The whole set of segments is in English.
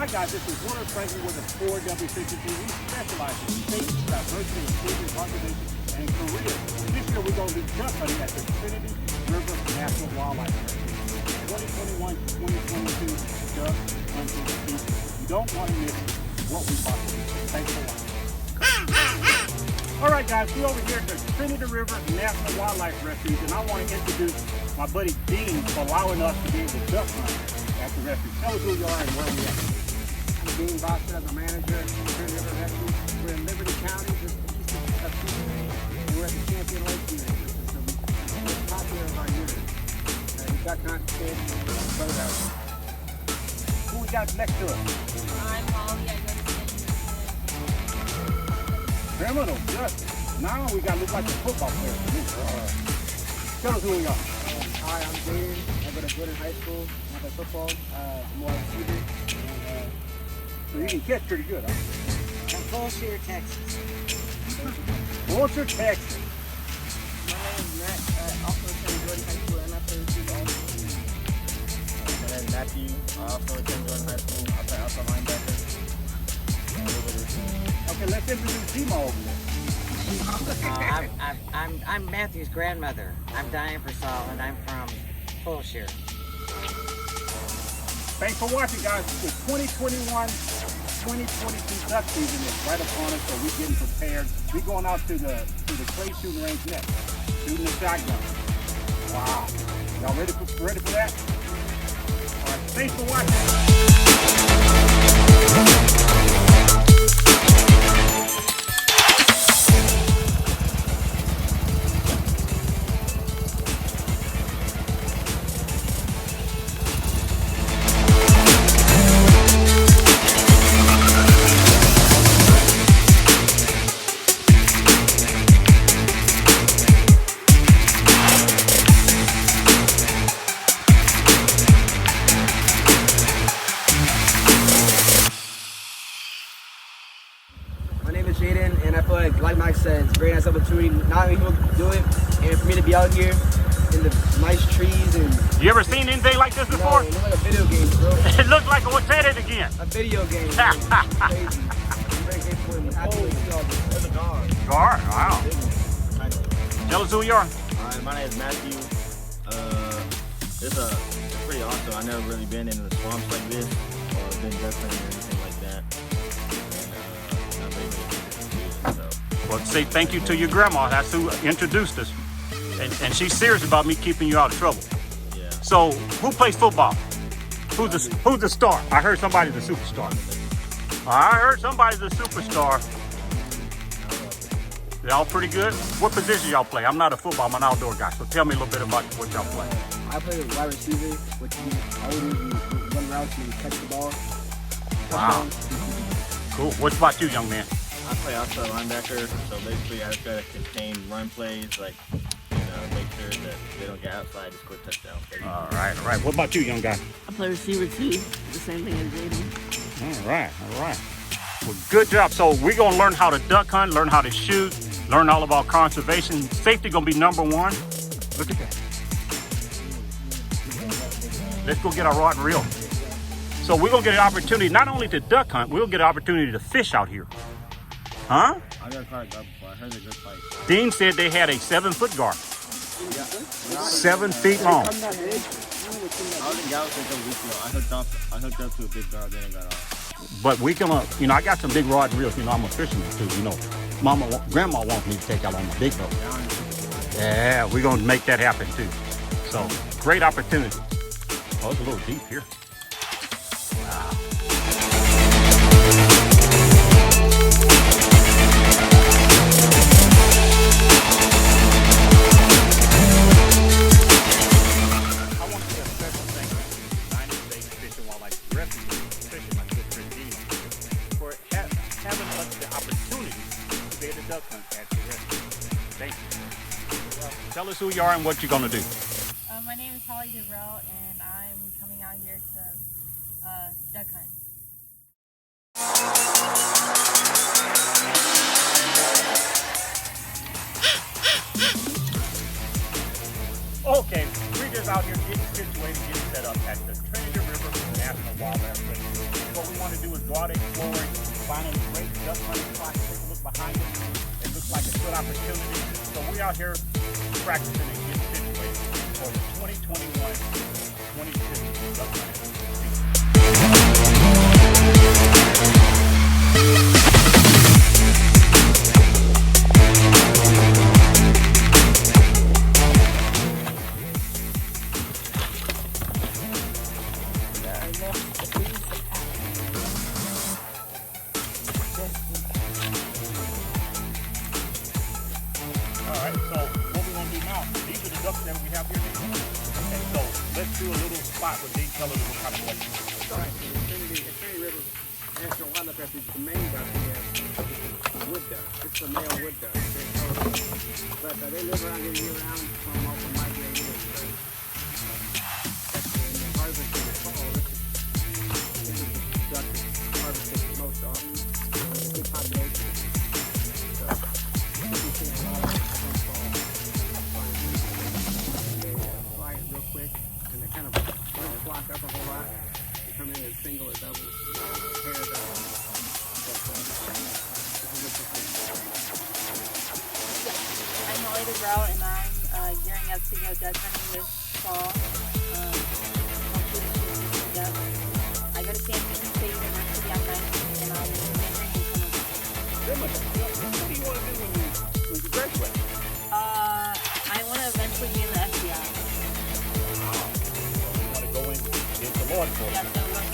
Alright guys, this is Willard Franklin with the 4W52. We specialize in safety, diversity, inclusion, conservation, and career. This year we're going to be duck hunting at the Trinity River National Wildlife Refuge. 2021-2022 duck hunting season. You don't want to miss what we possibly do. Thanks for watching. Alright guys, we're over here at the Trinity River National Wildlife Refuge, and I want to introduce my buddy Dean for allowing us to be able to duck hunt at the refuge. Tell us who you are and where we at. I'm Dean Boston, I'm the manager at the Trinity River Refuge. We're in Liberty County, just east of Houston. We're at the Champion Lake unit. This is the most popular of our units. We duck hunt, fish, and boathouse. Who we got next to us? I'm Holly. I go to Criminal justice. Now we got to look like a football player to me. Tell us who we are. Hi, I'm Dean. I go to Woodard High School. I play football. I'm more receiver. So you can catch pretty good, huh? I'm Fulshire, Texas. Fulshire, Texas. My name is Matt. I also attend Jordan High School and I play receiver also. My name is Matthew. I also attend Jordan High School. I play outside linebacker. Okay, let's introduce Timo over there. I'm Matthew's grandmother. I'm Diane Persall, and I'm from Fulshire. Thanks for watching, guys. The 2021-2022 duck season is right upon us, so we're getting prepared. We're going out to the clay shooting range next, shooting the shotgun. Wow. Y'all ready for that? All right, thanks for watching. My name is Jaden, and I feel like Mike said, it's a very nice opportunity. Not many people do it, and for me to be out here in the nice trees and... You ever seen anything like this before? No, it looks like a video game, bro. It looks like a, say it again. A video game. It's crazy. I'm very grateful and happy to see all this. There's a dog. Gar, wow. Tell us who you are. My name is Matthew. It's pretty awesome. I've never really been in the swamps like this or been duck hunting or anything like that. And I'm very so. Well, say thank you to your grandma. That's who introduced us. And she's serious about me keeping you out of trouble. Yeah. So, who plays football? Who's the star? I heard somebody's a superstar. I heard somebody's a superstar. Y'all pretty good? What position y'all play? I'm not a football, I'm an outdoor guy. So tell me a little bit about what y'all play. I play with wide receiver, which means I would usually run routes and catch the ball. Wow. Cool. What about you, young man? I play outside linebacker, so basically I just gotta contain run plays, like, make sure that they don't get outside to score touchdowns. All right. What about you, young guy? I play receiver too. The same thing as Jaden. All right. Well, good job. So we're gonna learn how to duck hunt, learn how to shoot, learn all about conservation. Safety gonna be number one. Look at that. Let's go get our rod and reel. So we're gonna get an opportunity not only to duck hunt, we'll get an opportunity to fish out here. Huh? I never caught a gar before. I heard they're good fight. Dean said they had a 7-foot gar. 7 feet long. I was in Galveston a week ago. I hooked up to a big gar, then it got off. But we can, I got some big rod and reels. I'm a fisherman too. Grandma wants me to take out on my big boat. Yeah, we're gonna make that happen too. So great opportunity. Oh, it's a little deep here. Wow. I want to say a special thank you to the United States Fish and Wildlife Refuge, especially my good friend Dean, for having us the opportunity to be able to duck hunt at the refuge. Thank you. Tell us who you are and what you're gonna do. My name is Holly DeVrell and I'm coming out here to duck hunt. Okay, we're just out here getting situated, getting set up at the Trinity River National Wildlife Refuge. What we want to do would go out exploring, finding great duck hunting spots. Take a look behind us. It looks like a good opportunity. So we out here practicing and getting situated for the 2021-22 duck hunting season. Alright, so what we're going to do now, these are the ducks that we have here, Dean. And so let's do a little spot with Dean. Tell us what kind of ducks. Right, Infinity River National Wildlife Refuge, the main duck we have is wood duck. It's the male wood duck. But they live around here year round from off the migrating woods. So that's when the harvest in the fall. This is the duck that's harvested the most often. It's a good population. So you can see a lot of them come fall. They fly it real quick and they kind of don't flock up a whole lot. They come in as single or double pairs up. I'm Molly DeVrell, and I'm gearing up to go duck hunting this fall. Hopefully to shoot some ducks. I go to Champion State University. I'm 19, and I'm majoring in chemistry. What do you want to do when you graduate? I want to eventually be in the FBI. Wow. So you want to go into law enforcement? Yeah, so I'm going to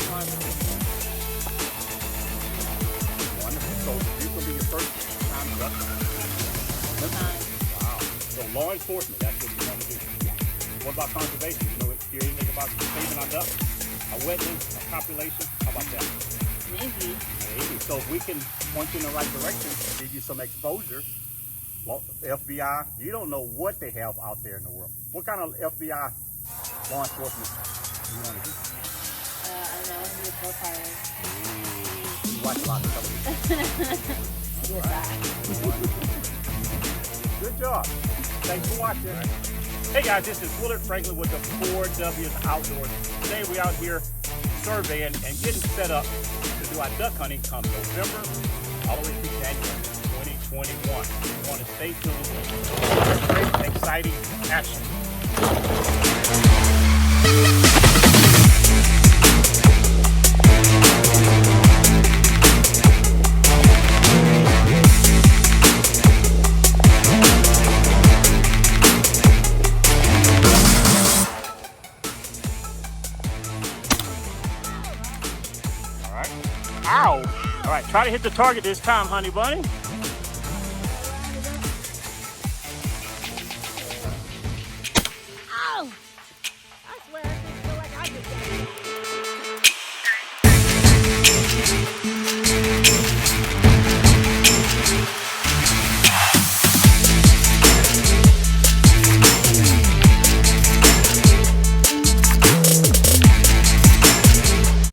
Wonderful. So this will be your first time duck hunting? Wow. So law enforcement, that's what you want to do. What about conservation? You know anything about saving our ducks? Our wetlands, our population? How about that? Maybe. Maybe. So if we can point you in the right direction, give you some exposure. FBI, you don't know what they have out there in the world. What kind of FBI law enforcement do you want to do? I don't know. I'm going to be a co-pilot. You watch a lot of television. Good job. Thanks for watching. Hey guys, this is Willard Franklin with the 4Ws Outdoors. Today we're out here surveying and getting set up to do our duck hunting come November all the way through January 2021. You want to stay tuned for great, exciting action. All right. Ow! All right, try to hit the target this time, honey bunny.